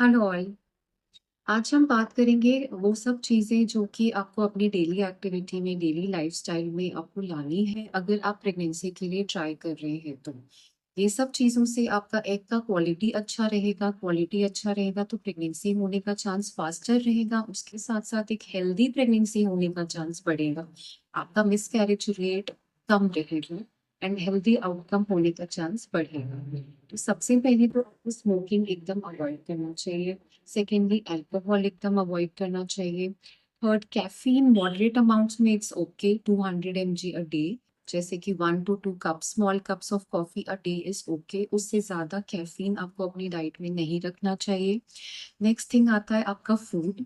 Hello all. आज हम बात करेंगे वो सब चीज़ें जो कि आपको अपनी डेली एक्टिविटी में, डेली लाइफस्टाइल में आपको लानी है अगर आप प्रेगनेंसी के लिए ट्राई कर रहे हैं तो। ये सब चीज़ों से आपका एग का क्वालिटी अच्छा रहेगा तो प्रेगनेंसी होने का चांस फास्टर रहेगा। उसके साथ-साथ एक हेल्दी प्रेगनेंसी होने का चांस बढ़ेगा। आपका मिसकैरेज रेट कम रहेगा एंड हेल्दी आउटकम होने का चांस बढ़ेगा। तो सबसे पहले तो आपको स्मोकिंग एकदम अवॉइड करना चाहिए। सेकेंडली अल्कोहल एकदम अवॉइड करना चाहिए। थर्ड कैफीन मॉडरेट अमाउंट्स में it's okay 200 mg a day, जैसे कि 1 to 2 cup small cups of coffee a day is okay. उससे ज्यादा कैफीन आपको अपनी डाइट में नहीं रखना चाहिए। नेक्स्ट थिंग आता है आपका फूड।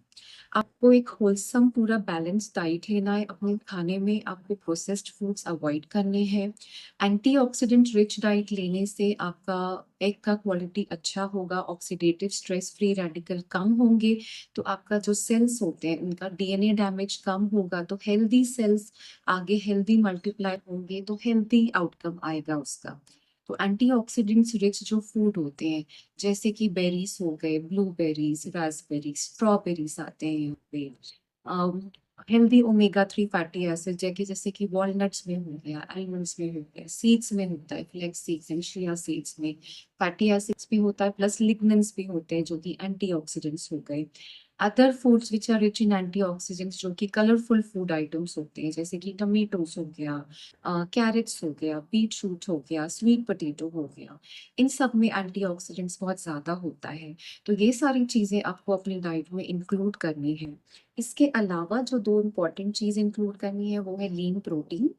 आपको एक होलसम पूरा बैलेंस डाइट लेना है अपने खाने में। आपको प्रोसेस्ड फूड्स अवॉइड करने हैं। एंटीऑक्सीडेंट रिच डाइट लेने से आपका एग का क्वालिटी अच्छा होगा, ऑक्सीडेटिव स्ट्रेस फ्री रेडिकल कम होंगे, तो आपका जो सेल्स होते हैं उनका डीएनए डैमेज कम होगा, तो हेल्दी सेल्स आगे हेल्दी मल्टीप्लाई होंगे, तो हेल्दी आउटकम आएगा उसका। तो एंटीऑक्सीडेंट्स रिच जो फूड होते हैं, जैसे कि बेरीज हो गए, ब्लूबेरीज, रास्पबेरीज, स्ट्रॉबेरीज आते हैं यहाँ पे। हेल्दी ओमेगा 3 फैटी एसिड जैसे जैसे कि वॉलनट्स में हो गया, आलमंड्स में हो गया, सीड्स में होता है, flax seeds and chia seeds में फैटी एसिड्स भी होता है, प्लस लिग्नेंस भी होते हैं जो कि एंटीऑक्सीडेंट्स हो गए। Other foods which are rich in antioxidants जो कि कलरफुल फूड आइटम्स होते हैं, जैसे कि टमेटोस हो गया, कैरेट्स हो गया, बीट रूट हो गया, स्वीट पोटैटो हो गया, इन सब में एंटीऑक्सीडेंट्स बहुत ज़्यादा होता है। तो ये सारी चीज़ें आपको अपनी डाइट में इंक्लूड करनी है। इसके अलावा जो 2 इम्पोर्टेंट चीज़ इंक्लूड करनी है वो है लीन प्रोटीन,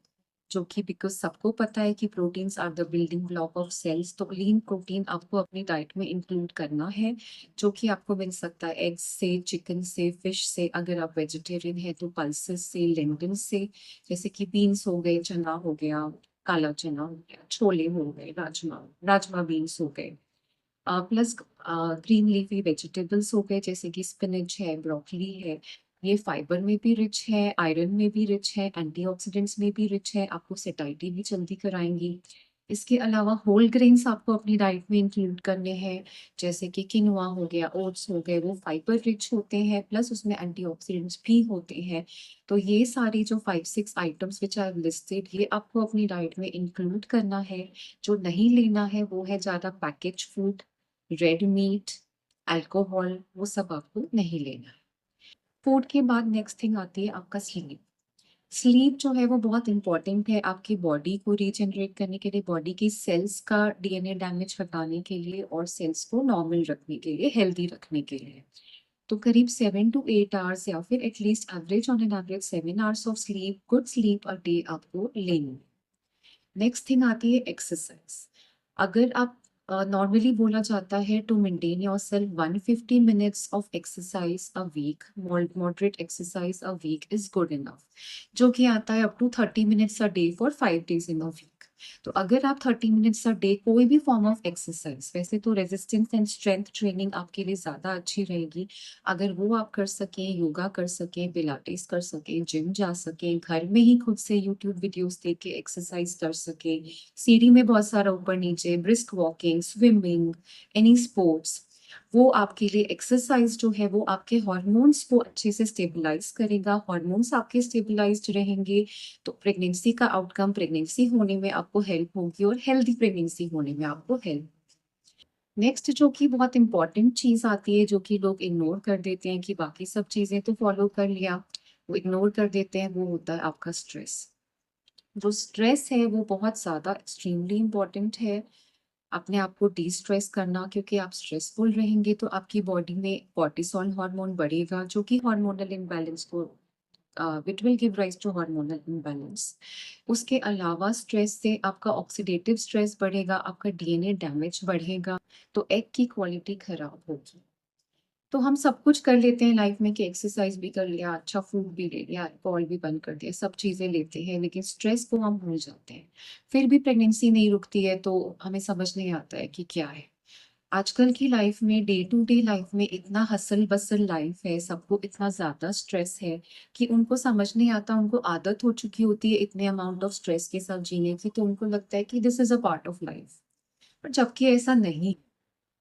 जो कि बिकॉज़ सबको पता है कि proteins are the building block of cells, तो लीन प्रोटीन आपको अपनी डाइट में इंक्लूड करना है, जो कि आपको मिल सकता है एग्स से, चिकन से, फिश से। अगर आप वेजिटेरियन हैं तो पल्सेस से, लेंटिल्स से, जैसे कि बीन्स हो गए, चना हो गया, काला चना हो गया, छोले हो गए, राजमा राजमा बीन्स हो गए। प्लस ग्रीन लीफी वेजिटेबल्स हो गए, जैसे कि स्पिनच है, ब्रोकली है। ये फाइबर में भी रिच है, आयरन में भी रिच है, एंटीऑक्सीडेंट्स में भी रिच है, आपको सेटाइटी भी जल्दी कराएंगी। इसके अलावा होल ग्रेन्स आपको अपनी डाइट में इंक्लूड करने हैं, जैसे कि किनुआ हो गया, ओट्स हो गए, वो फाइबर रिच होते हैं, प्लस उसमें एंटीऑक्सीडेंट्स भी होते हैं। तो ये सारी जो 5-6 आइटम्स विच आर लिस्टेड, ये आपको अपनी डाइट में इंक्लूड करना है। जो नहीं लेना है वो है ज़्यादा package food, red meat, alcohol, वो सब आपको नहीं लेना है। फूड के बाद नेक्स्ट थिंग आती है आपका स्लीप। स्लीप जो है वो बहुत इंपॉर्टेंट है आपकी बॉडी को रीजनरेट करने के लिए, बॉडी की सेल्स का डीएनए डैमेज हटाने के लिए और सेल्स को नॉर्मल रखने के लिए, हेल्दी रखने के लिए। तो करीब 7 to 8 आवर्स या फिर at least average on an average 7 hours of sleep, good sleep a day आपको लेनी है। नेक्स्ट थिंग आती है एक्सरसाइज। अगर आप नॉर्मली बोला जाता है to maintain yourself 150 minutes of exercise a week, moderate exercise a week is good enough, जो कि आता है up to 30 minutes a day for 5 days in a week. तो अगर आप 30 मिनट्स अ डे कोई भी फॉर्म ऑफ एक्सरसाइज, वैसे तो रेजिस्टेंस एंड स्ट्रेंथ ट्रेनिंग आपके लिए ज्यादा अच्छी रहेगी, अगर वो आप कर सकें, योगा कर सकें, पिलाटेस कर सकें, जिम जा सकें, घर में ही खुद से यूट्यूब वीडियोस देख के एक्सरसाइज कर सकें, सीढ़ी में बहुत सारा ऊपर नीचे, brisk walking, swimming, any sports, वो आपके लिए एक्सरसाइज जो है वो आपके हॉर्मोन्स को अच्छे से स्टेबलाइज करेगा। हॉर्मोन्स आपके स्टेबलाइज्ड रहेंगे तो प्रेगनेंसी का आउटकम, प्रेगनेंसी होने में आपको हेल्प होगी और हेल्दी प्रेगनेंसी होने में आपको हेल्प। नेक्स्ट जो कि बहुत इंपॉर्टेंट चीज आती है, जो कि लोग इग्नोर कर देते हैं कि बाकी सब चीजें तो फॉलो कर लिया, वो इग्नोर कर देते हैं, वो होता है आपका स्ट्रेस। जो स्ट्रेस है वो बहुत ज्यादा एक्सट्रीमली इम्पोर्टेंट है। अपने आप को डी स्ट्रेस करना, क्योंकि आप स्ट्रेसफुल रहेंगे तो आपकी बॉडी में कॉर्टिसोल हार्मोन बढ़ेगा, जो कि हार्मोनल इम्बैलेंस को it will give rise to hormonal imbalance. उसके अलावा स्ट्रेस से आपका ऑक्सीडेटिव स्ट्रेस बढ़ेगा, आपका डीएनए डैमेज बढ़ेगा, तो एग की क्वालिटी खराब होगी। तो हम सब कुछ कर लेते हैं लाइफ में कि एक्सरसाइज भी कर लिया, अच्छा फूड भी ले लिया, अल्कोहल भी बंद कर दिया, सब चीजें लेते हैं, लेकिन स्ट्रेस को हम भूल जाते हैं। फिर भी प्रेगनेंसी नहीं रुकती है तो हमें समझ नहीं आता है कि क्या है। आजकल की लाइफ में, डे टू डे लाइफ में इतना हसल बसल लाइफ है, सबको इतना ज्यादा स्ट्रेस है कि उनको समझ नहीं आता, उनको आदत हो चुकी होती है इतने अमाउंट ऑफ स्ट्रेस के साथ जीने की, तो उनको लगता है कि this is a part of life. पर जबकि ऐसा नहीं।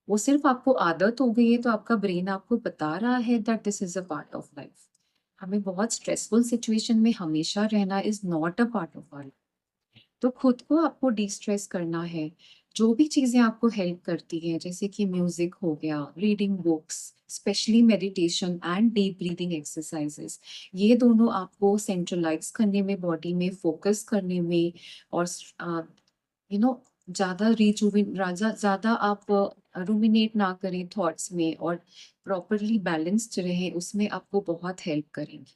वो सिर्फ़ आपको आदत हो गई है, तो आपका ब्रेन आपको बता रहा है that this is a part of life. हमें बहुत स्ट्रेसफुल सिचुएशन में हमेशा रहना is not a part of our. तो खुद को आपको डिस्ट्रेस करना है। जो भी चीज़ें आपको हेल्प करती हैं, जैसे कि म्यूज़िक हो गया, reading books, specially meditation and deep breathing exercises, ये दोनों आपको सेंट्रलाइज़ करने में, बॉडी में फ़ोकस करने में और यू नो ज़्यादा रिजुविन राजा ज़्यादा आप रूमिनेट ना करें थॉट्स में और प्रॉपरली बैलेंस्ड रहें, उसमें आपको बहुत हेल्प करेंगी।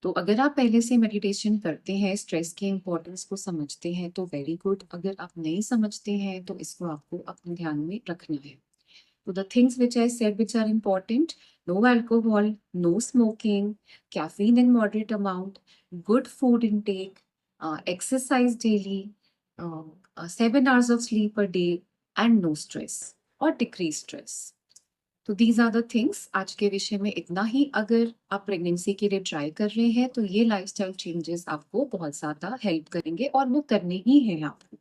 तो अगर आप पहले से मेडिटेशन करते हैं, स्ट्रेस के इम्पोर्टेंस को समझते हैं तो वेरी गुड। अगर आप नहीं समझते हैं तो इसको आपको अपने ध्यान में रखना है। तो the things which I said which are important: no alcohol, no smoking, caffeine in moderate amount, good food intake, exercise daily, 7 hours of sleep a day and no stress और डिक्रीज स्ट्रेस। तो these are the things. आज के विषय में इतना ही। अगर आप pregnancy के लिए ट्राई कर रहे हैं तो ये लाइफस्टाइल चेंजेस आपको बहुत ज़्यादा हेल्प करेंगे और वो करने ही हैं आपको।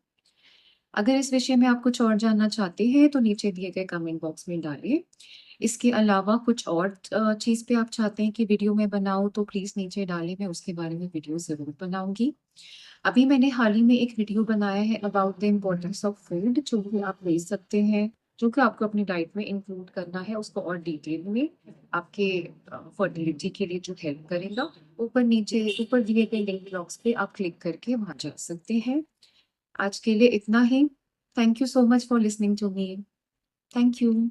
अगर इस विषय में आप कुछ और जानना चाहते हैं तो नीचे दिए गए कमेंट बॉक्स में डालिए। इसके अलावा कुछ और चीज़ पे आप चाहते हैं कि वीडियो मैं बनाऊँ तो प्लीज़ नीचे डालिए, मैं उसके बारे में वीडियो ज़रूर बनाऊँगी। अभी मैंने हाल ही में एक वीडियो बनाया है about the importance of food, जो कि आप ले सकते हैं, जो कि आपको अपनी डाइट में इंक्लूड करना है उसको और डिटेल में आपके फर्टिलिटी के लिए जो हेल्प करेगा। ऊपर दिए गए लिंक बॉक्स पे आप क्लिक करके वहाँ जा सकते हैं। आज के लिए इतना ही। Thank you so much for listening to me. Thank you.